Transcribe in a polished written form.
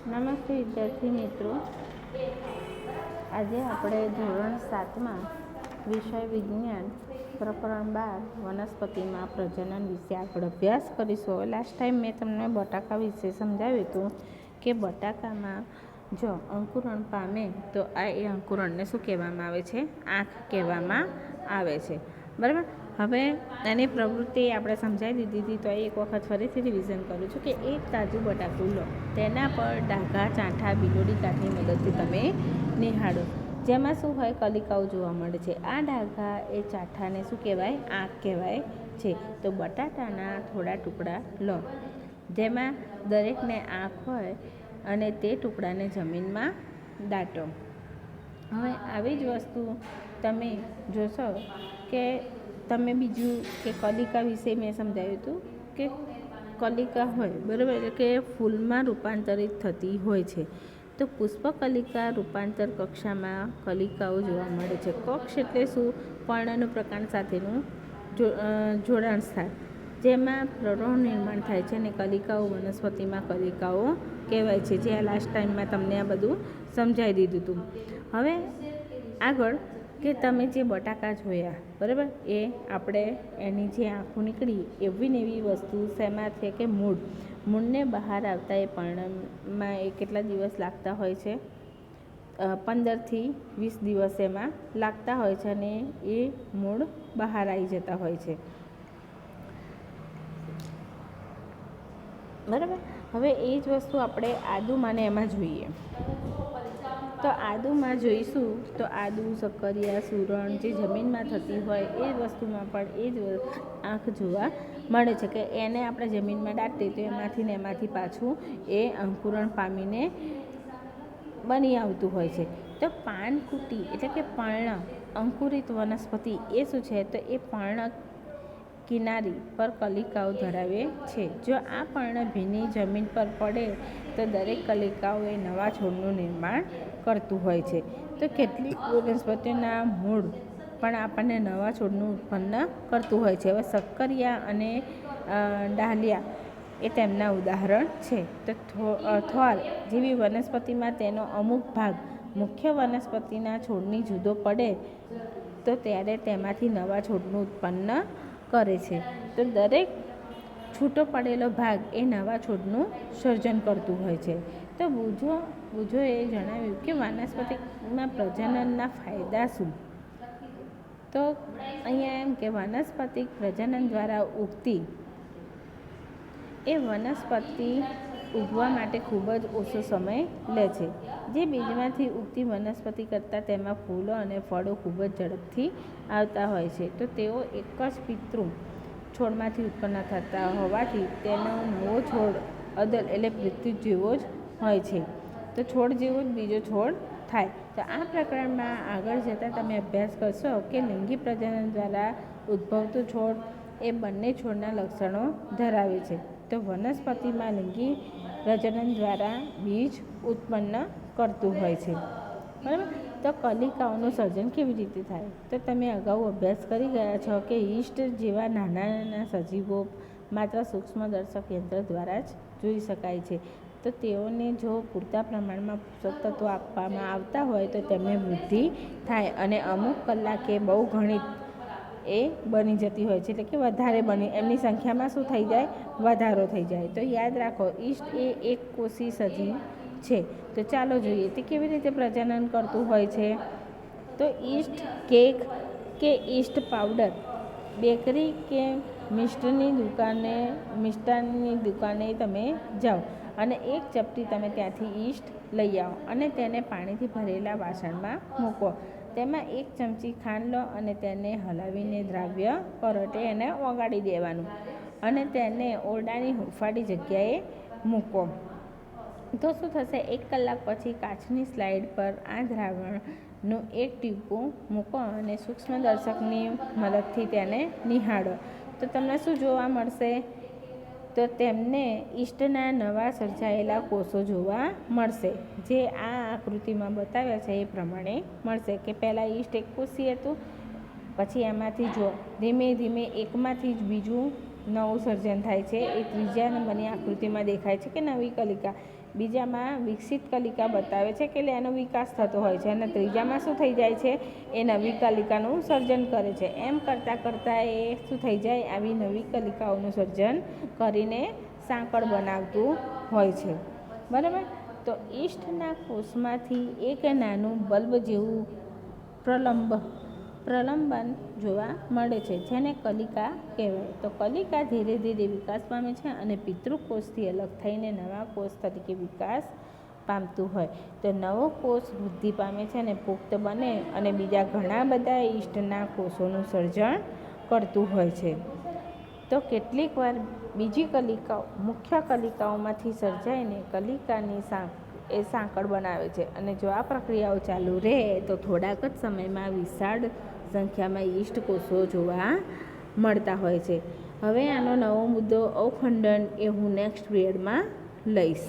નમસ્તે વિદ્યાર્થી મિત્રો, આજે આપણે ધોરણ 7માં વિષય વિજ્ઞાન પ્રકરણ 12 વનસ્પતિમાં પ્રજનન વિશે આગળ અભ્યાસ કરીશું. લાસ્ટ ટાઈમ મેં તમને બટાકા વિશે સમજાવ્યું હતું કે બટાકામાં જો અંકુરણ પામે તો એ અંકુરણને શું કહેવામાં આવે છે? આંખ કહેવામાં આવે છે. બરાબર. હવે એની પ્રવૃત્તિ આપણે સમજાવી દીધી હતી, તો એક વખત ફરીથી રિવિઝન કરું છું કે એક તાજું બટાકું લો, તેના પર ડાઘા, ચાંઠા, બિલોડી કાઠની મદદથી તમે નિહાળો, જેમાં શું હોય? કલિકાઓ જોવા મળે છે. આ ડાઘા એ ચાંઠાને શું કહેવાય? આંખ કહેવાય છે. તો બટાટાના થોડા ટુકડા લો, જેમાં દરેકને આંખ હોય અને તે ટુકડાને જમીનમાં દાટો. હવે આવી જ વસ્તુ તમે જોશો કે તમે બીજું કે કલિકા વિશે મેં સમજાવ્યું હતું કે કલિકા હોય, બરાબર, એટલે કે ફૂલમાં રૂપાંતરિત થતી હોય છે. તો પુષ્પકલિકા રૂપાંતર કક્ષામાં કલિકાઓ જોવા મળે છે. કક્ષ એટલે શું? પર્ણનું પ્રકાંડ સાથેનું જોડાણ સ્થાન, જેમાં પ્રરોહ નિર્માણ થાય છે અને કલિકાઓ વનસ્પતિમાં કલિકાઓ કહેવાય છે. જે આ લાસ્ટ ટાઈમમાં તમને આ બધું સમજાવી દીધું હતું. હવે આગળ કે તમે જે બટાકા જોયા, બરાબર, એ આપણે એની જે આંખો નીકળી એવી ને એવી વસ્તુ શેમાં છે કે મૂળને બહાર આવતા એ પર્ણમાં એ કેટલા દિવસ લાગતા હોય છે? 15થી 20 દિવસ એમાં લાગતા હોય છે અને એ મૂળ બહાર આવી જતા હોય છે. બરાબર. હવે એ જ વસ્તુ આપણે આદુમાં ને એમાં જોઈએ. તો આદુમાં જોઈશું તો આદુ, શક્કરિયા, સુરણ જે જમીનમાં થતી હોય એ વસ્તુમાં પણ એ જ આંખ જોવા મળે છે કે એને આપણે જમીનમાં દાટીએ તો એમાંથી ને એમાંથી પાછું એ અંકુરણ પામીને બની આવતું હોય છે. તો પાનકુટી એટલે કે પર્ણ અંકુરિત વનસ્પતિ એ શું છે? તો એ પર્ણ કિનારી પર કલિકાઓ ધરાવે છે. જો આ પર્ણ ભીની જમીન પર પડે તો દરેક કલિકાઓ એ નવા છોડનું નિર્માણ કરતું હોય છે. તો કેટલીક વનસ્પતિઓના મૂળ પણ આપણને નવા છોડનું ઉત્પન્ન કરતું હોય છે. હવે શક્કરિયા અને ડાલિયા એ તેમના ઉદાહરણ છે. તો થોર જેવી વનસ્પતિમાં તેનો અમુક ભાગ મુખ્ય વનસ્પતિના છોડની જુદો પડે તો ત્યારે તેમાંથી નવા છોડનું ઉત્પન્ન કરે છે. તો દરેક છૂટો પડેલો ભાગ એ નવા છોડનું સર્જન કરતું હોય છે. તો બુજોએ જણાવ્યું કે વનસ્પતિમાં પ્રજનનના ફાયદા શું? તો અહીંયા એમ કે વનસ્પતિ પ્રજનન દ્વારા ઉગતી એ વનસ્પતિ ઉગવા માટે ખૂબ જ ઓછો સમય લે છે. જે બીજમાંથી ઉગતી વનસ્પતિ કરતાં તેમાં ફૂલો અને ફળો ખૂબ જ ઝડપથી આવતા હોય છે. તો તેઓ એક જ પિતૃ છોડમાંથી ઉત્પન્ન થતા હોવાથી તેનો નવો છોડ અદલ એટલે પૃથ્વી જેવો જ હોય છે. તો છોડ જેવો જ બીજો છોડ થાય. તો આ પ્રકરણમાં આગળ જતાં તમે અભ્યાસ કરશો કે લિંગી પ્રજનન દ્વારા ઉદ્ભવતું છોડ એ બંને છોડના લક્ષણો ધરાવે છે. તો વનસ્પતિમાં લિંગી પ્રજનન દ્વારા બીજ ઉત્પન્ન કરતું હોય છે. બરાબર. તો કલિકાઓનું સર્જન કેવી રીતે થાય? તો તમે અગાઉ અભ્યાસ કરી ગયા છો કે યીસ્ટ જેવા નાના સજીવો માત્ર સૂક્ષ્મદર્શક યંત્ર દ્વારા જ જોઈ શકાય છે. તો તેઓને જો પૂરતા પ્રમાણમાં પોષક તત્વો આપવામાં આવતા હોય તો તેમને વૃદ્ધિ થાય અને અમુક કલાકે બહુ ઘણી એ બની જતી હોય છે. એટલે કે વધારે બની એમની સંખ્યામાં શું થઈ જાય? વધારો થઈ જાય. તો યાદ રાખો, યીસ્ટ એ એક કોષી સજીવ છે. તો ચાલો જોઈએ તે કેવી રીતે પ્રજનન કરતું હોય છે. તો યીસ્ટ કેક કે યીસ્ટ પાવડર બેકરી કે મિષ્ટાનની દુકાને તમે જાઓ અને એક ચપટી તમે ત્યાંથી યીસ્ટ લઈ આવો અને તેને પાણીથી ભરેલા વાસણમાં મૂકો. તેમાં 1 ચમચી ખાંડ લો અને તેને હલાવીને દ્રાવ્ય પરોટે એને ઓગાળી દેવાનું અને તેને ઓરડાની હૂંફાળી જગ્યાએ મૂકો. તો શું થશે? 1 કલાક પછી કાચની સ્લાઇડ પર આ દ્રાવણનું એક ટીપું મૂકો અને સૂક્ષ્મદર્શકની મદદથી તેને નિહાળો. તો તમને શું જોવા મળશે? તો તેમને યીસ્ટના નવા સર્જાયેલા કોષો જોવા મળશે. જે આ આકૃતિમાં બતાવ્યા છે એ પ્રમાણે મળશે કે પહેલાં યીસ્ટ એક કોષી હતું, પછી એમાંથી જો ધીમે ધીમે એકમાંથી જ બીજું નવું સર્જન થાય છે. એ ત્રીજા નંબરની આકૃતિમાં દેખાય છે કે નવી કલિકા બીજામાં વિકસિત કલિકા બતાવે છે કે એટલે એનો વિકાસ થતો હોય છે, અને ત્રીજામાં શું થઈ જાય છે, એ નવી કલિકાનું સર્જન કરે છે. એમ કરતાં કરતાં એ શું થઈ જાય, આવી નવી કલિકાઓનું સર્જન કરીને સાંકળ બનાવતું હોય છે. બરાબર. તો ઈસ્ટના કોષમાંથી એક નાનું બલ્બ જેવું પ્રલંબન જોવા મળે છે, જેને કલિકા કહેવાય. તો કલિકા ધીરે ધીરે વિકાસ પામે છે અને પિતૃકોષથી અલગ થઈને નવા કોષ તરીકે વિકાસ પામતું હોય. તો નવો કોષ વૃદ્ધિ પામે છે અને પુખ્ત બને અને બીજા ઘણા બધા ઈસ્ટના કોષોનું સર્જન કરતું હોય છે. તો કેટલીક વાર બીજી કલિકાઓ મુખ્ય કલિકાઓમાંથી સર્જાઈને કલિકાની સાંકળ બનાવે છે, અને જો આ પ્રક્રિયાઓ ચાલુ રહે તો થોડાક જ સમયમાં વિશાળ સંખ્યામાં ઈસ્ટ કોષો જોવા મળતા હોય છે. હવે આનો નવો મુદ્દો અવખંડન એ હું નેક્સ્ટ પીરિયડમાં લઈશ.